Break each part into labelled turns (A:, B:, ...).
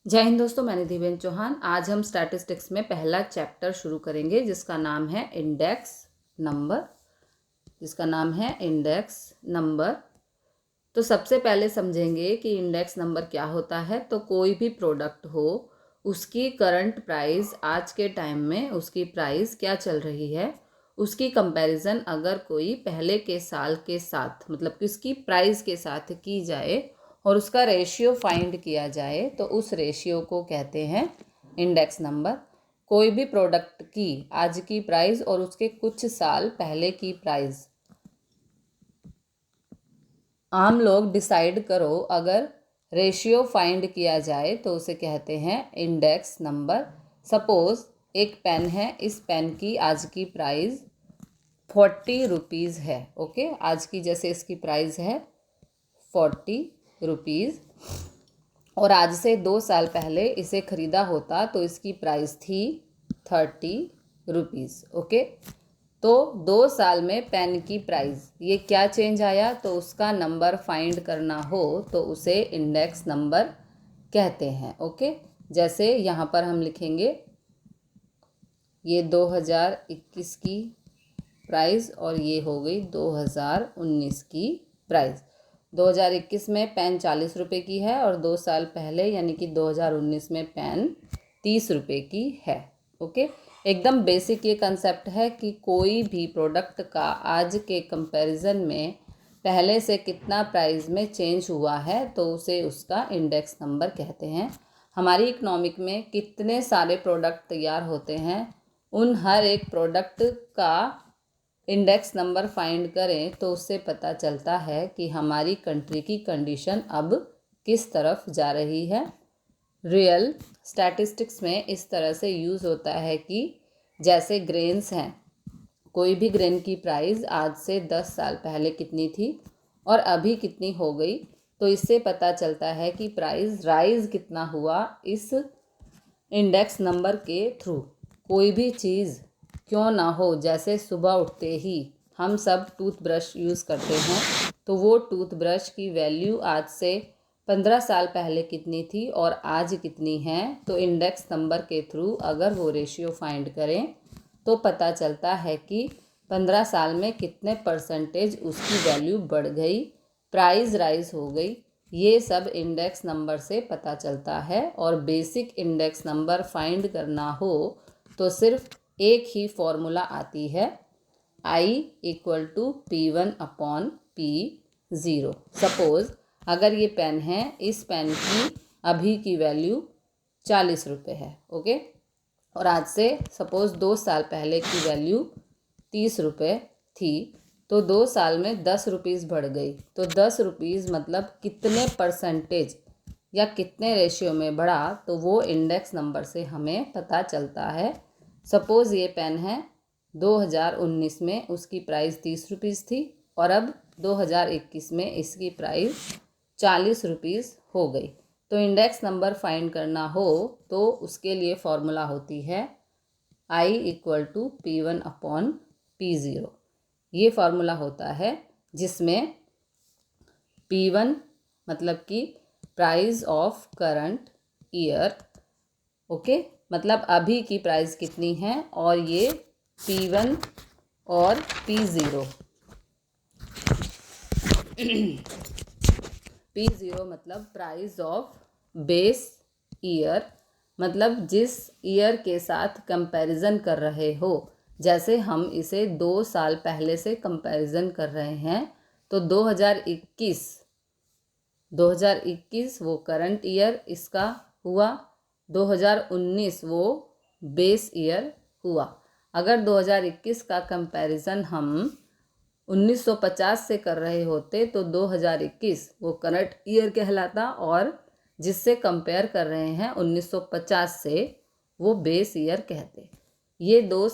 A: जय हिंद दोस्तों, मैं निधिबेन चौहान। आज हम स्टैटिस्टिक्स में पहला चैप्टर शुरू करेंगे जिसका नाम है इंडेक्स नंबर। तो सबसे पहले समझेंगे कि इंडेक्स नंबर क्या होता है। तो कोई भी प्रोडक्ट हो, उसकी करंट प्राइस आज के टाइम में उसकी प्राइस क्या चल रही है, उसकी कंपैरिजन अगर कोई पहले के साल के साथ मतलब कि उसकी प्राइस के साथ की जाए और उसका रेशियो फाइंड किया जाए तो उस रेशियो को कहते हैं इंडेक्स नंबर। कोई भी प्रोडक्ट की आज की प्राइस और उसके कुछ साल पहले की प्राइस आम लोग डिसाइड करो, अगर रेशियो फाइंड किया जाए तो उसे कहते हैं इंडेक्स नंबर। सपोज एक पेन है, इस पेन की आज की प्राइस 40 रुपीज़ है। ओके, आज की जैसे इसकी प्राइस है 40 रुपीज़ और आज से 2 साल पहले इसे ख़रीदा होता तो इसकी प्राइस थी 30 रुपीज़। ओके, तो 2 साल में पेन की प्राइस ये क्या चेंज आया, तो उसका नंबर फाइंड करना हो तो उसे इंडेक्स नंबर कहते हैं। ओके, जैसे यहाँ पर हम लिखेंगे ये 2021 की प्राइस और ये हो गई 2019 की प्राइस। 2021 में पेन 40 रुपये की है और 2 साल पहले यानी कि 2019 में पेन 30 रुपये की है। ओके, एकदम बेसिक ये कंसेप्ट है कि कोई भी प्रोडक्ट का आज के कंपैरिजन में पहले से कितना प्राइस में चेंज हुआ है तो उसे उसका इंडेक्स नंबर कहते हैं। हमारी इकोनॉमिक में कितने सारे प्रोडक्ट तैयार होते हैं, उन हर एक प्रोडक्ट का इंडेक्स नंबर फाइंड करें तो उससे पता चलता है कि हमारी कंट्री की कंडीशन अब किस तरफ जा रही है। रियल स्टैटिस्टिक्स में इस तरह से यूज़ होता है कि जैसे ग्रेन्स हैं, कोई भी ग्रेन की प्राइस आज से 10 साल पहले कितनी थी और अभी कितनी हो गई, तो इससे पता चलता है कि प्राइस राइज कितना हुआ इस इंडेक्स नंबर के थ्रू। कोई भी चीज़ क्यों ना हो, जैसे सुबह उठते ही हम सब टूथब्रश यूज़ करते हैं तो वो टूथब्रश की वैल्यू आज से 15 साल पहले कितनी थी और आज कितनी है, तो इंडेक्स नंबर के थ्रू अगर वो रेशियो फाइंड करें तो पता चलता है कि 15 साल में कितने परसेंटेज उसकी वैल्यू बढ़ गई, प्राइस राइज हो गई। ये सब इंडेक्स नंबर से पता चलता है। और बेसिक इंडेक्स नंबर फाइंड करना हो तो सिर्फ एक ही फॉर्मूला आती है, I = P1/P0। सपोज़ अगर ये पेन है, इस पेन की अभी की वैल्यू 40 रुपये है। ओके, और आज से सपोज़ 2 साल पहले की वैल्यू 30 रुपये थी, तो 2 साल में 10 रुपीज़ बढ़ गई। तो 10 रुपीज़ मतलब कितने परसेंटेज या कितने रेशियो में बढ़ा, तो वो इंडेक्स नंबर से हमें पता चलता है। सपोज़ ये पेन है, 2019 में उसकी प्राइस 30 रुपीज़ थी और अब 2021 में इसकी प्राइस 40 रुपीज़ हो गई। तो इंडेक्स नंबर फाइंड करना हो तो उसके लिए फॉर्मूला होती है I = P1/P0। ये फार्मूला होता है जिसमें P1 मतलब कि price of current year. Okay, मतलब अभी की प्राइस कितनी है, और ये P1 और P0 P0 मतलब प्राइस ऑफ बेस ईयर, मतलब जिस ईयर के साथ कंपैरिजन कर रहे हो। जैसे हम इसे 2 साल पहले से कंपैरिजन कर रहे हैं तो 2021 वो करंट ईयर इसका हुआ, 2019 वो बेस ईयर हुआ। अगर 2021 का कंपैरिजन हम 1950 से कर रहे होते तो 2021 वो करंट ईयर कहलाता और जिससे कंपेयर कर रहे हैं 1950 से वो बेस ईयर कहते। ये दो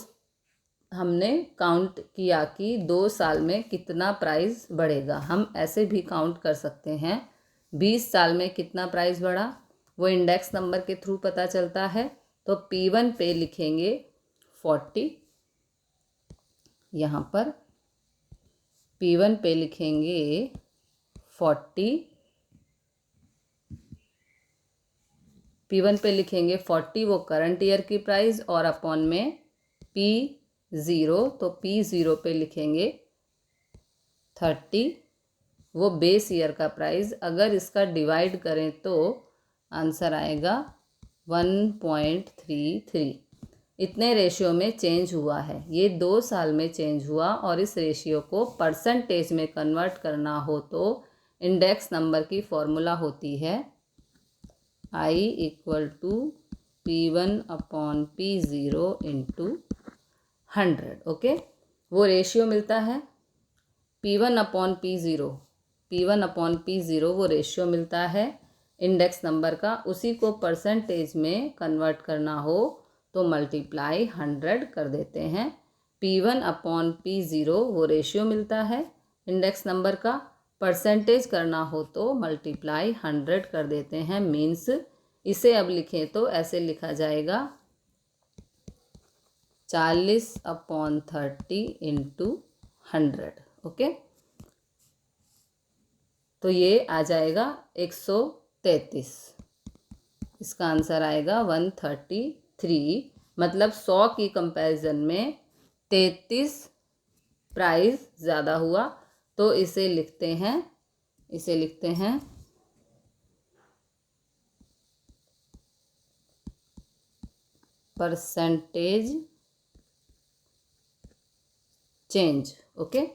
A: हमने काउंट किया कि 2 साल में कितना प्राइस बढ़ेगा। हम ऐसे भी काउंट कर सकते हैं 20 साल में कितना प्राइस बढ़ा, वो इंडेक्स नंबर के थ्रू पता चलता है। तो P1 पे लिखेंगे 40, यहाँ पर P1 पे लिखेंगे 40, P1 पे लिखेंगे 40, वो करंट ईयर की प्राइस, और अपॉन में P0, तो P0 पे लिखेंगे 30, वो बेस ईयर का प्राइस। अगर इसका डिवाइड करें तो आंसर आएगा 1.33। इतने रेशियो में चेंज हुआ है, ये 2 साल में चेंज हुआ। और इस रेशियो को परसेंटेज में कन्वर्ट करना हो तो इंडेक्स नंबर की फॉर्मूला होती है I = P1/P0 × 100। ओके, वो रेशियो मिलता है P1/P0 वो रेशियो मिलता है इंडेक्स नंबर का। उसी को परसेंटेज में कन्वर्ट करना हो तो मल्टीप्लाई 100 कर देते हैं। P1/P0 वो रेशियो मिलता है इंडेक्स नंबर का, परसेंटेज करना हो तो मल्टीप्लाई 100 कर देते हैं। मीन्स इसे अब लिखें तो ऐसे लिखा जाएगा 40/30 × 100। ओके, तो ये आ जाएगा 133। इसका आंसर आएगा 133। मतलब 100 की कंपैरिजन में 33 प्राइस ज़्यादा हुआ, तो इसे लिखते हैं परसेंटेज चेंज। ओके,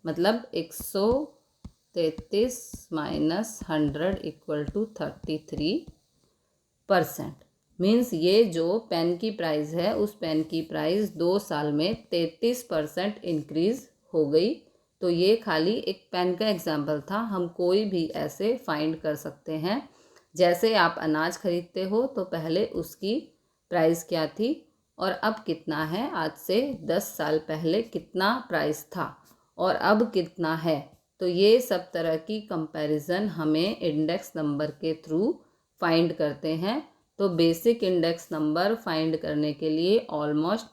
A: मतलब 133 - 100 = 33%। मीन्स ये जो पेन की प्राइस है, उस पेन की प्राइस 2 साल में 33% इंक्रीज़ हो गई। तो ये खाली एक पेन का एग्जाम्पल था, हम कोई भी ऐसे फाइंड कर सकते हैं। जैसे आप अनाज खरीदते हो तो पहले उसकी प्राइस क्या थी और अब कितना है, आज से 10 साल पहले कितना प्राइस था और अब कितना है। तो ये सब तरह की कंपैरिजन हमें इंडेक्स नंबर के थ्रू फाइंड करते हैं। तो बेसिक इंडेक्स नंबर फाइंड करने के लिए ऑलमोस्ट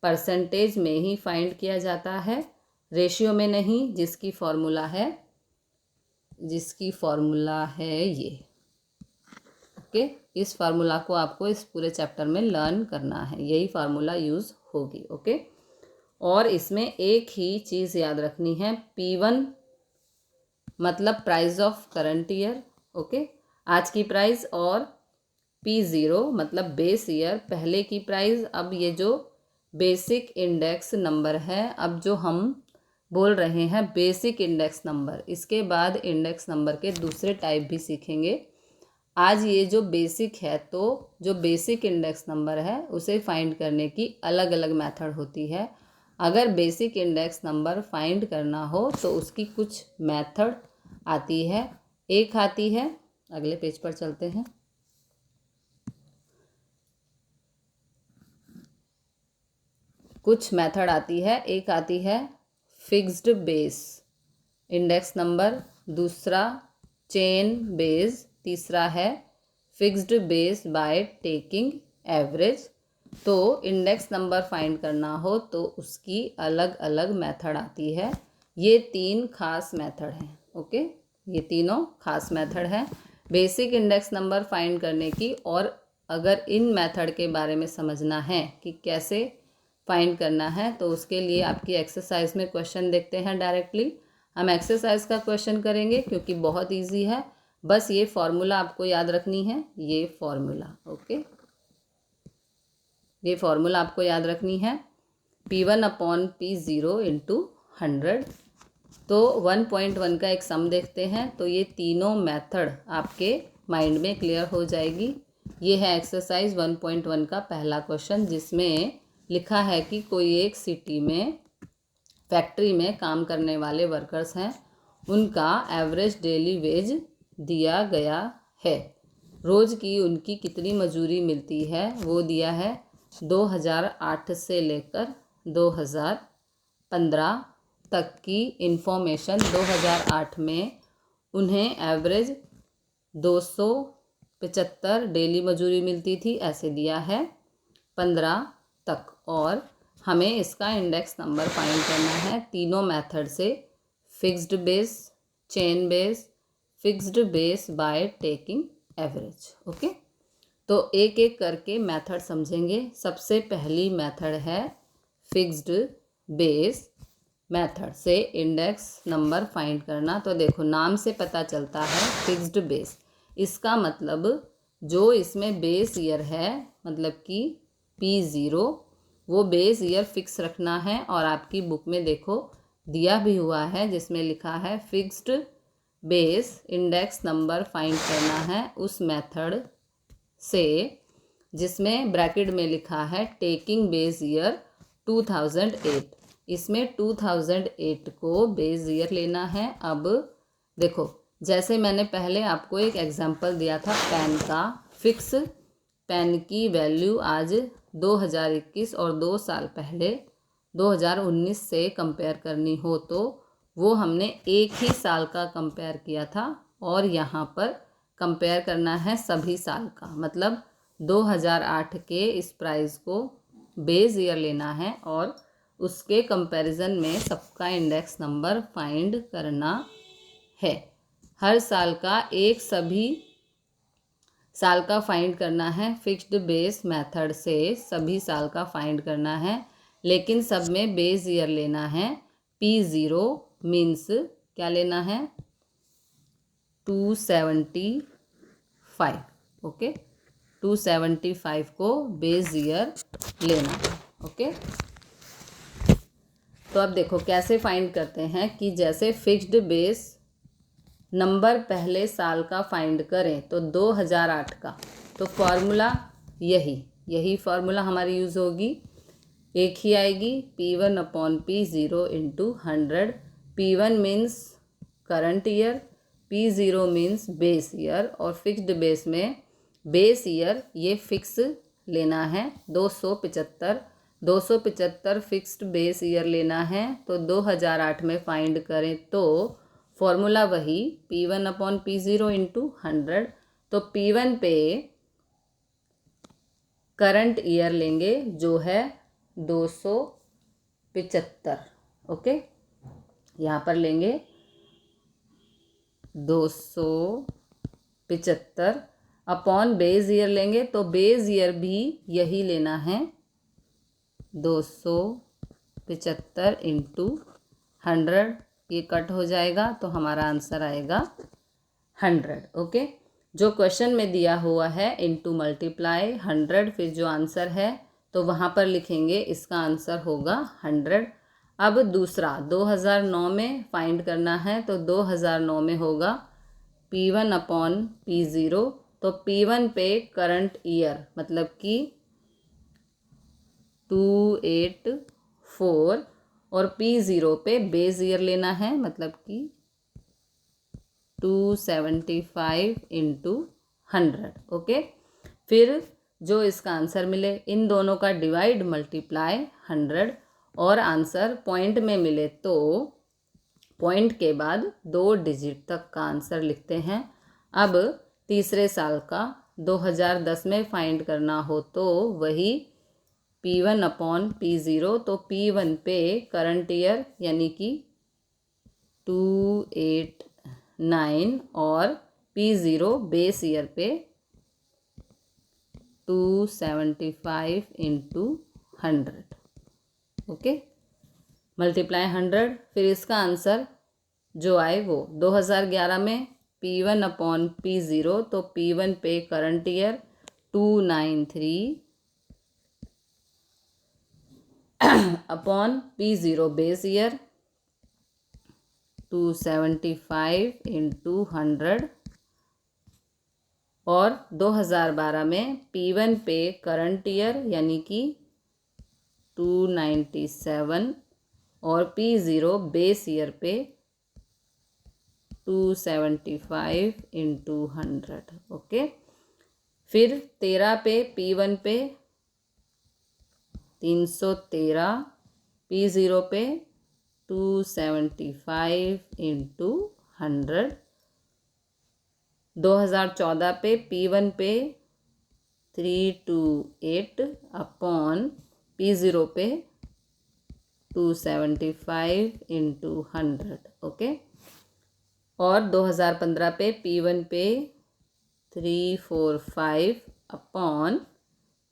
A: परसेंटेज में ही फाइंड किया जाता है, रेशियो में नहीं, जिसकी फॉर्मूला है ये। ओके, इस फार्मूला को आपको इस पूरे चैप्टर में लर्न करना है, यही फार्मूला यूज़ होगी। ओके, और इसमें एक ही चीज़ याद रखनी है, P1 मतलब price of current year, okay, आज की प्राइस, और P0 मतलब बेस ईयर, पहले की प्राइस। अब ये जो बेसिक इंडेक्स नंबर है, अब जो हम बोल रहे हैं बेसिक इंडेक्स नंबर, इसके बाद इंडेक्स नंबर के दूसरे टाइप भी सीखेंगे। आज ये जो बेसिक है, तो जो बेसिक इंडेक्स नंबर है उसे फाइंड करने की अलग अलग मेथड होती है। अगर बेसिक इंडेक्स नंबर फाइंड करना हो तो उसकी कुछ मेथड आती है। एक आती है, अगले पेज पर चलते हैं। कुछ मेथड आती है, एक आती है फिक्स्ड बेस इंडेक्स नंबर, दूसरा चेन बेस, तीसरा है fixed base by taking average. तो इंडेक्स नंबर फाइंड करना हो तो उसकी अलग अलग मेथड आती है। ये 3 खास मेथड हैं। ओके, ये तीनों खास मेथड हैं बेसिक इंडेक्स नंबर फाइंड करने की। और अगर इन मेथड के बारे में समझना है कि कैसे फाइंड करना है, तो उसके लिए आपकी एक्सरसाइज में क्वेश्चन देखते हैं डायरेक्टली। हम एक्सरसाइज का क्वेश्चन करेंगे क्योंकि बहुत इजी है। बस ये फॉर्मूला आपको याद रखनी है, ये फॉर्मूला। ओके, ये फॉर्मूला आपको याद रखनी है, P1/P0 × 100। तो 1.1 का एक सम देखते हैं, तो ये तीनों मेथड आपके माइंड में क्लियर हो जाएगी। ये है एक्सरसाइज 1.1 का पहला क्वेश्चन, जिसमें लिखा है कि कोई एक सिटी में फैक्ट्री में काम करने वाले वर्कर्स हैं, उनका एवरेज डेली वेज दिया गया है। रोज़ की उनकी कितनी मजूरी मिलती है वो दिया है। 2008 से लेकर 2015 तक की इंफॉर्मेशन। 2008 में उन्हें एवरेज 275 डेली मजूरी मिलती थी, ऐसे दिया है 15 तक। और हमें इसका इंडेक्स नंबर फाइंड करना है तीनों मेथड से, fixed base, chain base, fixed base by taking average. Okay, तो एक एक करके मेथड समझेंगे। सबसे पहली मेथड है फिक्स्ड बेस मेथड से इंडेक्स नंबर फाइंड करना। तो देखो नाम से पता चलता है फिक्स्ड बेस, इसका मतलब जो इसमें बेस ईयर है मतलब कि P0 वो बेस ईयर फिक्स रखना है। और आपकी बुक में देखो दिया भी हुआ है जिसमें लिखा है fixed base index number find करना है उस मेथड से जिसमें ब्रैकेट में लिखा है टेकिंग बेस ईयर 2008। इसमें 2008 को बेस ईयर लेना है। अब देखो जैसे मैंने पहले आपको एक एग्जांपल दिया था पेन का, फिक्स पेन की वैल्यू आज 2021 और 2 साल पहले 2019 से कंपेयर करनी हो तो वो हमने एक ही साल का कंपेयर किया था। और यहाँ पर कंपेयर करना है सभी साल का, मतलब 2008 के इस प्राइस को बेस ईयर लेना है और उसके कंपैरिजन में सबका इंडेक्स नंबर फाइंड करना है। हर साल का एक सभी साल का फाइंड करना है। फिक्स्ड बेस मेथड से सभी साल का फाइंड करना है, लेकिन सब में बेस ईयर लेना है। P0 मीन्स क्या लेना है 275। ओके 275 को बेस ईयर लेना है। ओके तो अब देखो कैसे फाइंड करते हैं कि जैसे फिक्स्ड बेस नंबर पहले साल का फाइंड करें तो 2008 का, तो फॉर्मूला यही फॉर्मूला हमारी यूज़ होगी, एक ही आएगी P1/P0 into 100। P1 means current year, P0 means base year. और फिक्स्ड बेस में बेस ईयर ये फिक्स लेना है 275 फिक्स्ड बेस ईयर लेना है। तो 2008 में फाइंड करें तो फॉर्मूला वही P1/P0 इंटू 100। तो P1 पे करंट ईयर लेंगे जो है 275। ओके यहाँ पर लेंगे 275 अपॉन बेस ईयर लेंगे, तो बेस ईयर भी यही लेना है 275 इंटू 100। ये कट हो जाएगा तो हमारा आंसर आएगा 100। ओके जो क्वेश्चन में दिया हुआ है इंटू मल्टीप्लाई 100, फिर जो आंसर है तो वहाँ पर लिखेंगे इसका आंसर होगा 100। अब दूसरा 2009 में फाइंड करना है, तो 2009 में होगा P1/P0। तो P1 पे करंट ईयर मतलब कि 284 और P0 पे बेस ईयर लेना है मतलब कि 275 इंटू 100। ओके फिर जो इसका आंसर मिले इन दोनों का डिवाइड मल्टीप्लाई 100 और आंसर पॉइंट में मिले तो पॉइंट के बाद 2 डिजिट तक का आंसर लिखते हैं। अब तीसरे साल का 2010 में फाइंड करना हो तो वही P1/P0। तो P1 पे करंट ईयर यानी कि 289 और P0 बेस ईयर पे 275 इंटू 100। ओके मल्टीप्लाई 100, फिर इसका आंसर जो आए वो 2011 में P1/P0। तो P1 पे current year 293 upon P0 base year 275 into 100। और 2012 में P1 पे करंट ईयर यानी कि 297 और P0 बेस ईयर पे 275 इंटू 100। ओके फिर 13 पे P1 पे 313, P0 पे 275 इंटू 100। 2014 पे P1 पे 328 अपॉन P0 पे 275 इंटू 100। ओके और 2015 पे P1 पे 345 अपॉन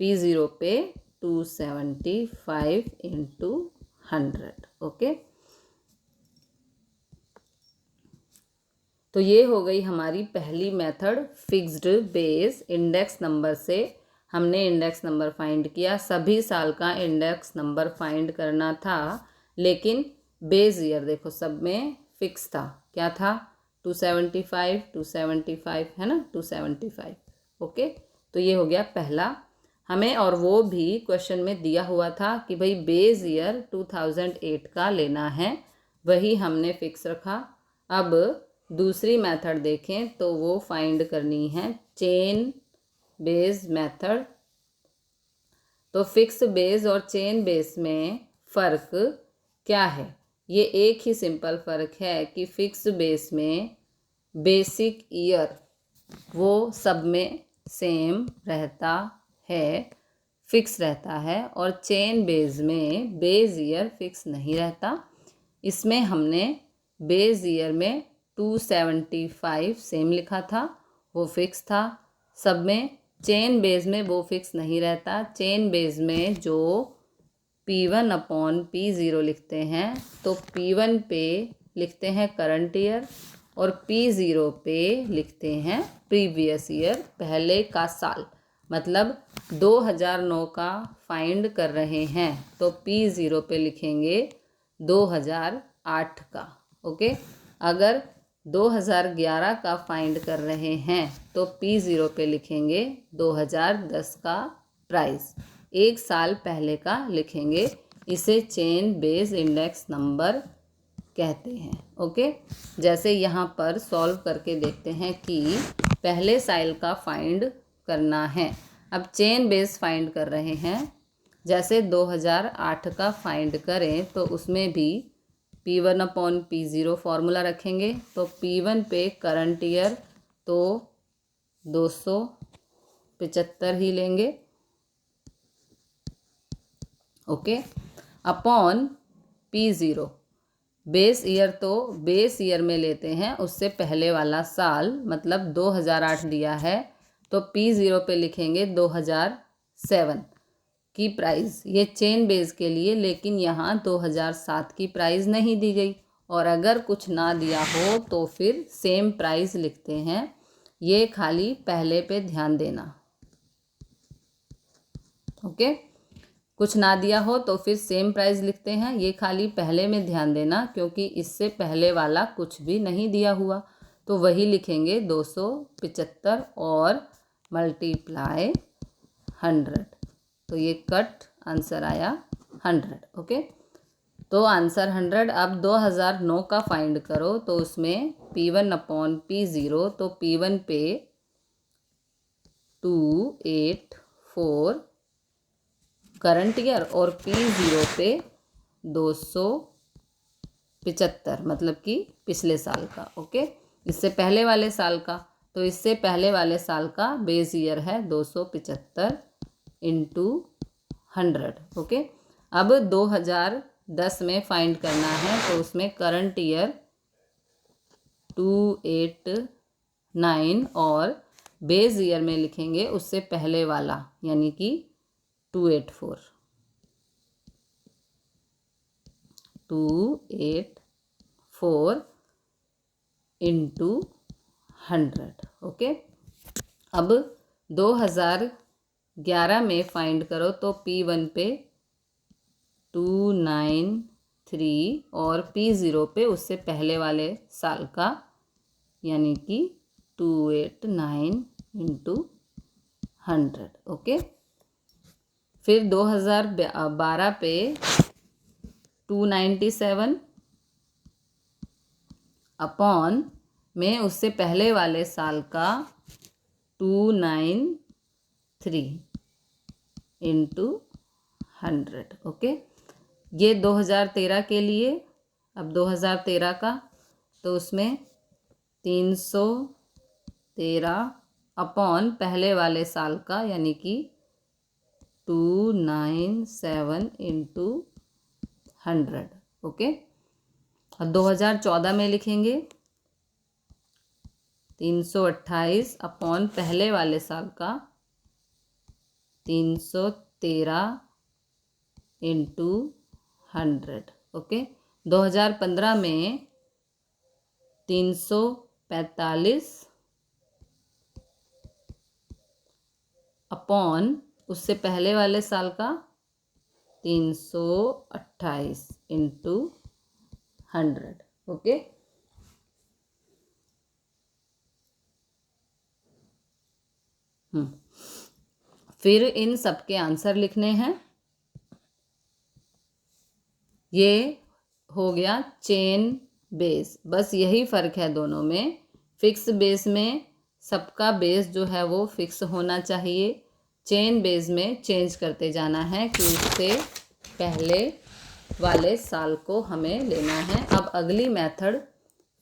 A: P0 पे 275 इंटू 100। ओके, तो ये हो गई हमारी पहली method fixed base. Index number से हमने इंडेक्स नंबर फाइंड किया, सभी साल का इंडेक्स नंबर फाइंड करना था, लेकिन बेस ईयर देखो सब में फिक्स था। क्या था? 275 275 है ना, 275। ओके, तो ये हो गया पहला हमें, और वो भी क्वेश्चन में दिया हुआ था कि भाई बेस ईयर 2008 का लेना है, वही हमने फिक्स रखा। अब दूसरी मेथड देखें तो वो फाइंड करनी है चेन बेस मेथड। तो फिक्स बेस और चेन बेस में फ़र्क क्या है? ये एक ही सिंपल फ़र्क है कि फिक्स बेस में बेसिक ईयर वो सब में सेम रहता है, फिक्स रहता है, और चेन बेस में बेस ईयर फिक्स नहीं रहता। इसमें हमने बेस ईयर में 275 सेम लिखा था, वो फिक्स था सब में। चेन बेस में वो फिक्स नहीं रहता। चेन बेस में जो P1 अपॉन P0 लिखते हैं, तो P1 पे लिखते हैं करंट ईयर और P0 पे लिखते हैं प्रीवियस ईयर, पहले का साल। मतलब 2009 का फाइंड कर रहे हैं तो P0 पे लिखेंगे 2008 का। ओके, अगर 2011 का फाइंड कर रहे हैं तो P0 पे लिखेंगे 2010 का प्राइस, एक साल पहले का लिखेंगे। इसे चेन बेस इंडेक्स नंबर कहते हैं। ओके, जैसे यहाँ पर सॉल्व करके देखते हैं कि पहले साल का फाइंड करना है। अब चेन बेस फाइंड कर रहे हैं, जैसे 2008 का फाइंड करें तो उसमें भी P1 अपॉन P0 फॉर्मूला रखेंगे। तो P1 पे करंट ईयर तो 275 ही लेंगे। Okay, upon P0 base year, तो बेस ईयर में लेते हैं उससे पहले वाला साल, मतलब 2008 दिया है तो P0 पे लिखेंगे 2007 की प्राइस, ये चेन बेस के लिए। लेकिन यहाँ 2007 की प्राइस नहीं दी गई, और अगर कुछ ना दिया हो तो फिर सेम प्राइस लिखते हैं। ये खाली पहले पे ध्यान देना। ओके, कुछ ना दिया हो तो फिर सेम प्राइस लिखते हैं, ये खाली पहले में ध्यान देना, क्योंकि इससे पहले वाला कुछ भी नहीं दिया हुआ, तो वही लिखेंगे 275 और मल्टीप्लाई 100। तो ये कट आंसर आया 100। ओके, तो आंसर 100। अब 2009 का फाइंड करो तो उसमें P1 अपॉन P0, तो P1 पे 284 करंट ईयर और P0 पे 275, मतलब कि पिछले साल का। ओके, इससे पहले वाले साल का, तो इससे पहले वाले साल का बेस ईयर है 275 इंटू 100। ओके, अब 2010 में फाइंड करना है तो उसमें करंट ईयर 289 और बेस ईयर में लिखेंगे उससे पहले वाला, यानी कि 284 इंटू 100। ओके, अब 2011 में फाइंड करो तो P1 पे 293 और P0 पे उससे पहले वाले साल का, यानी कि 289 इंटू 100। ओके, फिर 2012 पे 297 अपॉन में उससे पहले वाले साल का 293 इंटू 100। ओके, ये 2013 के लिए। अब 2013 का, तो उसमें 313 अपॉन पहले वाले साल का, यानी कि 297 इंटू 100। ओके, अब 2014 में लिखेंगे 328 अपॉन पहले वाले साल का 313 इंटू 100। ओके, 2015 में 345 अपॉन उससे पहले वाले साल का 328 इंटू 100। ओके, फिर इन सब के आंसर लिखने हैं। ये हो गया चेन बेस, बस यही फ़र्क है दोनों में। फिक्स बेस में सबका बेस जो है वो फिक्स होना चाहिए, चेन बेस में चेंज करते जाना है कि उससे पहले वाले साल को हमें लेना है। अब अगली method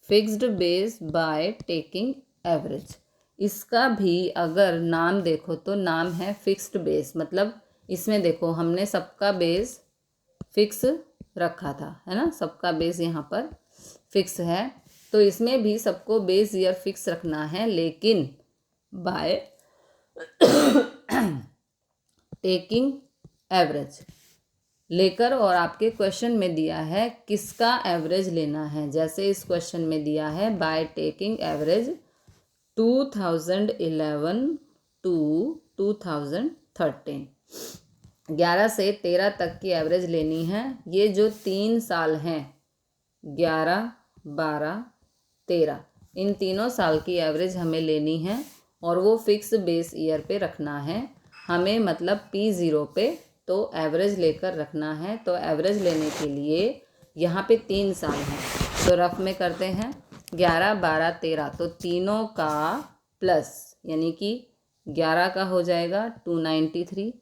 A: fixed base by taking average. इसका भी अगर नाम देखो तो नाम है फिक्स्ड बेस, मतलब इसमें देखो हमने सबका बेस फिक्स रखा था, है ना, सबका बेस यहाँ पर फिक्स है, तो इसमें भी सबको बेस ईयर फिक्स रखना है, लेकिन बाय टेकिंग एवरेज लेकर। और आपके क्वेश्चन में दिया है किसका एवरेज लेना है। जैसे इस क्वेश्चन में दिया है बाय टेकिंग एवरेज 2011 टू 2013, 11 से 13 तक की एवरेज लेनी है। ये जो 3 साल हैं 11, 12, 13, इन तीनों साल की एवरेज हमें लेनी है और वो फिक्स बेस ईयर पे रखना है हमें, मतलब P0 पे तो एवरेज लेकर रखना है। तो एवरेज लेने के लिए यहाँ पे 3 साल हैं, तो रफ में करते हैं 11, 12, 13, तो तीनों का प्लस, यानी कि 11 का हो जाएगा 293,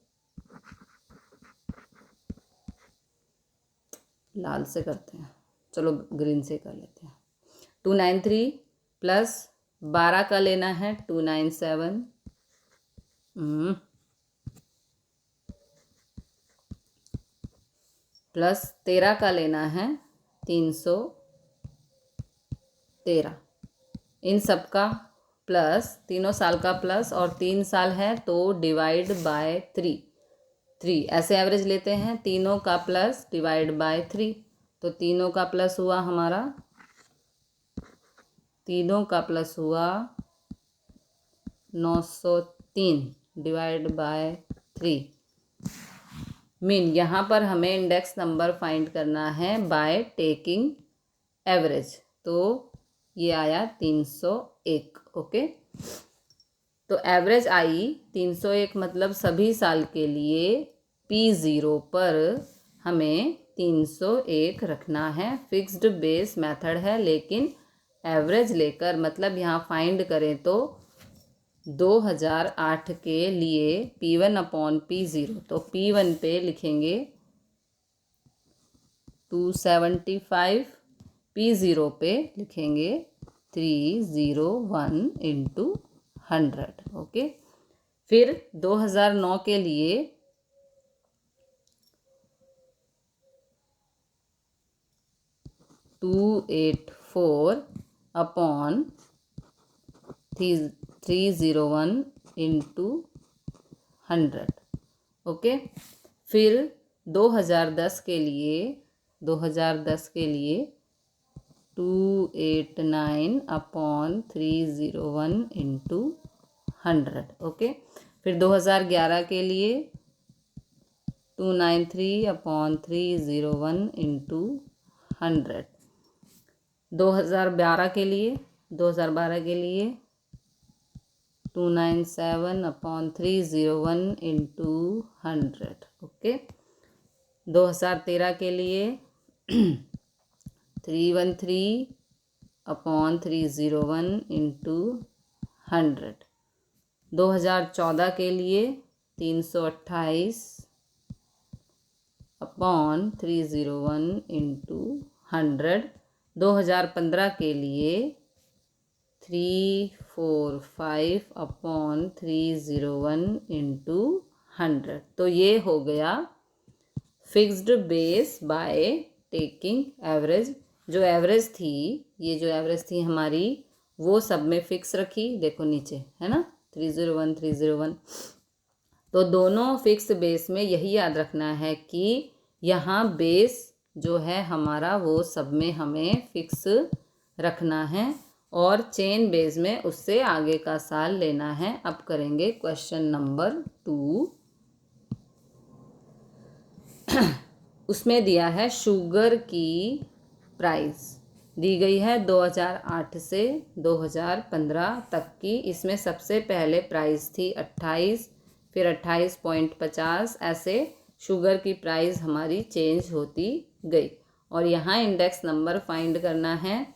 A: लाल से करते हैं, चलो ग्रीन से कर लेते हैं, 293 प्लस 12 का लेना है 297, प्लस 13 का लेना है 313। इन सब का प्लस, तीनों साल का प्लस, और 3 साल है तो डिवाइड बाय 3 ऐसे एवरेज लेते हैं। तीनों का प्लस डिवाइड बाय 3, तो तीनों का प्लस हुआ हमारा, तीनों का प्लस हुआ 903 डिवाइड बाय 3। मीन यहाँ पर हमें इंडेक्स नंबर फाइंड करना है बाय टेकिंग एवरेज, तो ये आया 301। ओके, तो एवरेज आई 301, मतलब सभी साल के लिए P0 पर हमें 301 रखना है। फिक्स्ड बेस मेथड है, लेकिन एवरेज लेकर, मतलब यहाँ फाइंड करें तो 2008 के लिए P1 अपॉन P0, तो P1 पे लिखेंगे 275, P0 पे लिखेंगे 301 इंटू 100। ओके, फिर 2009 के लिए 284 अपॉन 301 इंटू 100। ओके, फिर 2010 के लिए 289 अपॉन 301 इंटू 100। ओके, फिर 2011 के लिए 293 अपॉन 301 इंटू 100। 2012 के लिए 297 अपॉन 301 इंटू 100। ओके, 2013 के लिए 313 अपॉन 301 इंटू 100। 2014 के लिए 328 अपॉन 301 इंटू 100। 2015 के लिए 345 अपॉन 301 इंटू 100। तो ये हो गया fixed base by taking average. जो एवरेज थी, ये जो एवरेज थी हमारी, वो सब में फिक्स रखी, देखो नीचे है ना 301 301। तो दोनों फिक्स बेस में यही याद रखना है कि यहाँ बेस जो है हमारा वो सब में हमें फिक्स रखना है और चेन बेस में उससे आगे का साल लेना है। अब करेंगे क्वेश्चन नंबर 2। उसमें दिया है शुगर की प्राइस दी गई है 2008 से 2015 तक की। इसमें सबसे पहले प्राइस थी 28, फिर 28.50, ऐसे शुगर की प्राइस हमारी चेंज होती गई। और यहाँ इंडेक्स नंबर फाइंड करना है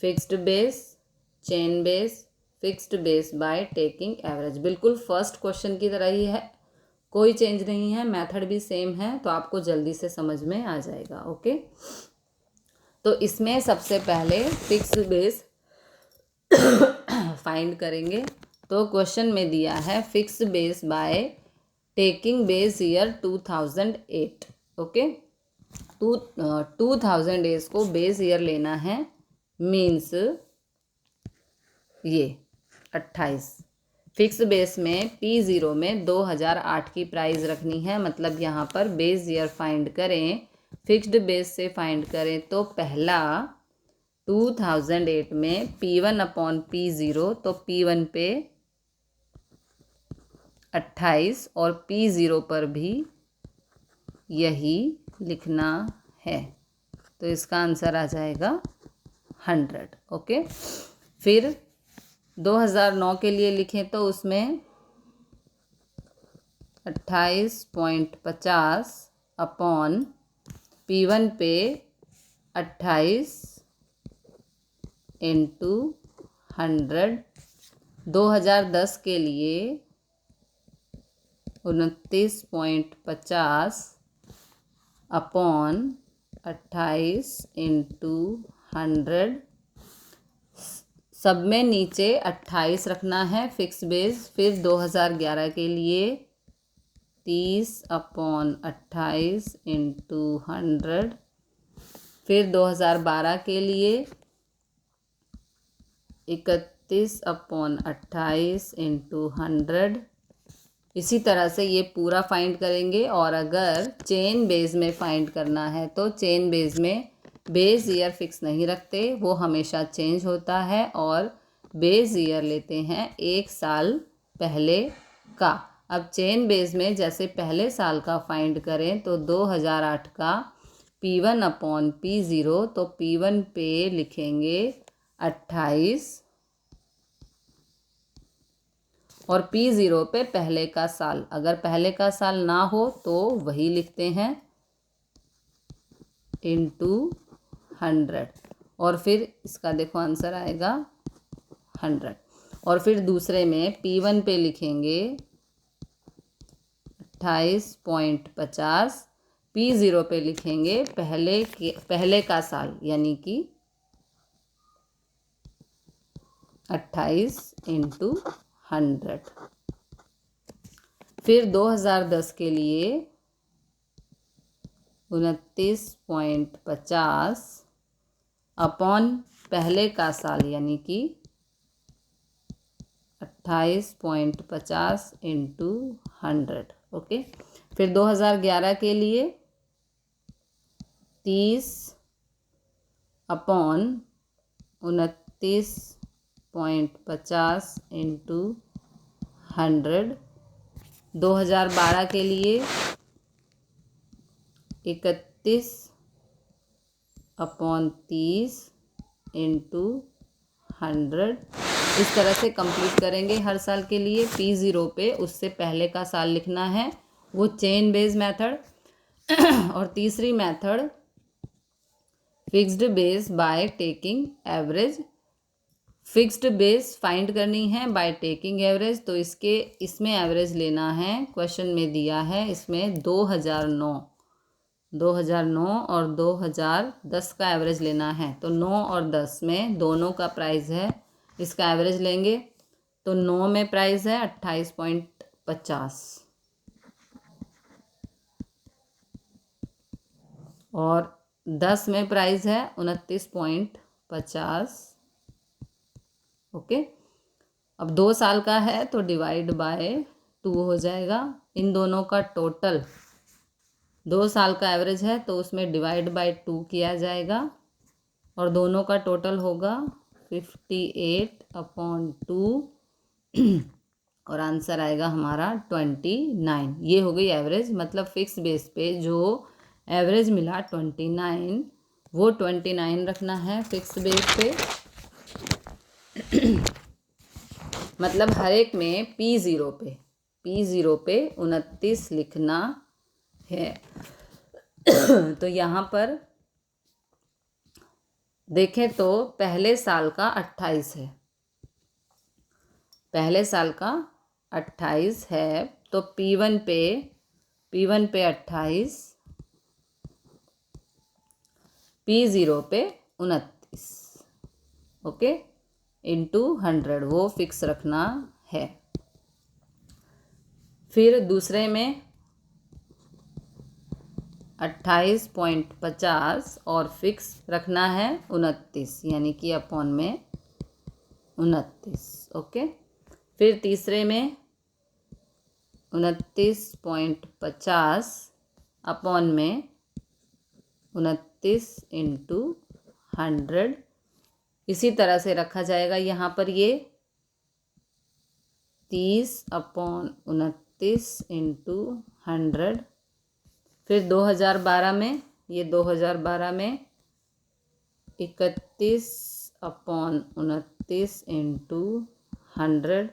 A: fixed base, chain base, fixed base by taking average. बिल्कुल फर्स्ट क्वेश्चन की तरह ही है, कोई चेंज नहीं है, मेथड भी सेम है, तो आपको जल्दी से समझ में आ जाएगा। ओके, तो इसमें सबसे पहले फिक्स बेस फाइंड करेंगे। तो क्वेश्चन में दिया है fix base by taking base year 2008। Okay, 2008 को बेस ईयर लेना है, मीन्स ये 28। फिक्स बेस में P0 में 2008 की प्राइस रखनी है, मतलब यहाँ पर बेस ईयर फाइंड करें, फिक्स्ड बेस से फाइंड करें तो पहला 2008 में P1 अपॉन P0, तो P1 पे 28 और P0 पर भी यही लिखना है, तो इसका आंसर आ जाएगा 100। ओके, फिर 2009 के लिए लिखें तो उसमें 28.50 अपॉन P1 पे 28 इंटू 100। 2010 के लिए 29.50 अपॉन 28 इंटू 100। सब में नीचे 28 रखना है फिक्स बेस। फिर 2011 के लिए 30 अपॉन 28 इंटू 100। फिर 2012 के लिए 31 अपॉन 28 इंटू 100। इसी तरह से ये पूरा फाइंड करेंगे। और अगर चेन बेस में फाइंड करना है तो चेन बेस में बेस ईयर फिक्स नहीं रखते, वो हमेशा चेंज होता है, और बेस ईयर लेते हैं 1 साल पहले का। अब चेन बेस में जैसे पहले साल का फाइंड करें तो 2008 का P1 अपॉन P0, तो P1 पे लिखेंगे 28 और P0 पे पहले का साल। अगर पहले का साल ना हो तो वही लिखते हैं इंटू 100, और फिर इसका देखो आंसर आएगा 100। और फिर दूसरे में P1 पे लिखेंगे 28.50, P0 पे लिखेंगे पहले का साल, यानी कि 28 इंटू 100। फिर 2010 के लिए 29.50 अपॉन पहले का साल, यानी कि 28.50 इंटू 100। ओके, फिर 2011 के लिए 30 अपॉन 29.50 इंटू 100। 2012 के लिए 31 अपॉन 30 इंटू 100। इस तरह से कंप्लीट करेंगे हर साल के लिए। P0 पे उससे पहले का साल लिखना है, वो चेन बेस मेथड। और तीसरी method fixed base by taking average. Fixed base find करनी है बाय टेकिंग एवरेज, तो इसमें एवरेज लेना है। क्वेश्चन में दिया है इसमें 2009 और 2010 का एवरेज लेना है। तो 9 और 10 में दोनों का प्राइस है, इसका एवरेज लेंगे। तो 9 में प्राइस है 28.50 और 10 में प्राइस है 29.50। ओके, अब 2 साल का है तो डिवाइड बाय 2 हो जाएगा। इन दोनों का टोटल 2 साल का एवरेज है तो उसमें डिवाइड बाय 2 किया जाएगा और दोनों का टोटल होगा 58/2 और आंसर आएगा हमारा 29। ये हो गई एवरेज, मतलब फिक्स बेस पे जो एवरेज मिला 29, वो 29 रखना है फिक्स बेस पे। मतलब हर एक में P0 पे 29 लिखना है। तो यहाँ पर देखें तो पहले साल का 28 है, पहले साल का 28 है तो P1 पे 28, P0 पे 29, ओके, इंटू 100 वो फिक्स रखना है। फिर दूसरे में 28.50 और फिक्स रखना है 29, यानी कि अपॉन में 29, ओके। फिर तीसरे में 29.50 अपॉन में 29 इंटू 100 इसी तरह से रखा जाएगा। यहाँ पर ये 30/29 इंटू 100। फिर 2012 में ये 2012 में 31/29 इंटू 100।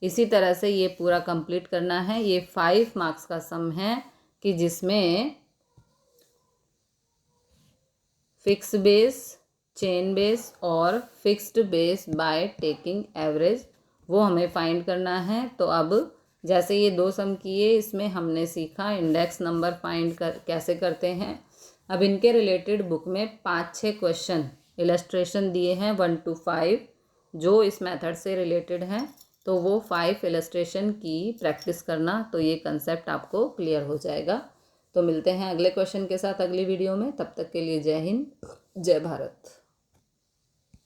A: इसी तरह से ये पूरा कंप्लीट करना है। ये 5 मार्क्स का सम है कि जिसमें फिक्स बेस, चेन बेस और fixed base by taking average वो हमें फाइंड करना है। तो अब जैसे ये 2 सम किए, इसमें हमने सीखा इंडेक्स नंबर फाइंड कैसे करते हैं। अब इनके रिलेटेड बुक में 5-6 क्वेश्चन इलस्ट्रेशन दिए हैं 1 to 5 जो इस मेथड से रिलेटेड हैं। तो वो 5 इलस्ट्रेशन की प्रैक्टिस करना, तो ये कंसेप्ट आपको क्लियर हो जाएगा। तो मिलते हैं अगले क्वेश्चन के साथ अगली वीडियो में। तब तक के लिए जय हिंद, जय भारत।